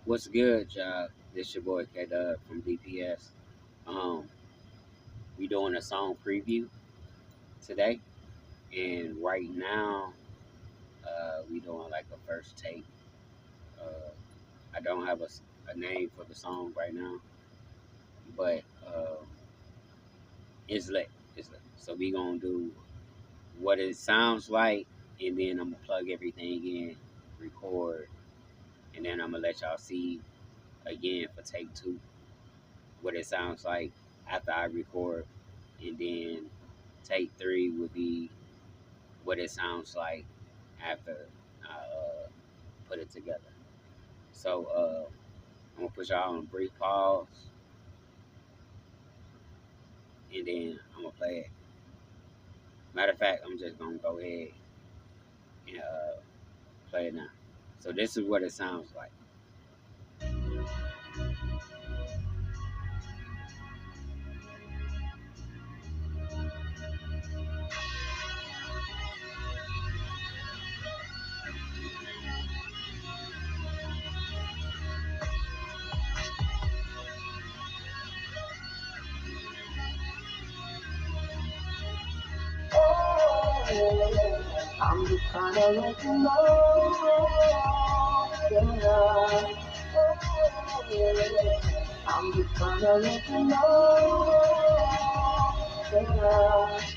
What's good, y'all? This your boy K Dub from DPS. Um, we doing a song preview today, and right now, we doing like a first take. Uh, I don't have a name for the song right now, but it's lit. It's lit. So we gonna do what it sounds like, and then I'm gonna plug everything in, record, and then I'm gonna let y'all see again for take two what it sounds like after I record, and then take three would be what it sounds like after I put it together. So I'm gonna put y'all on a brief pause, and then I'm gonna play it. Matter of fact, I'm just gonna go ahead and play it now. So this is what it sounds like. I'm just trying to let you know, yeah. I'm just trying to let you know, yeah.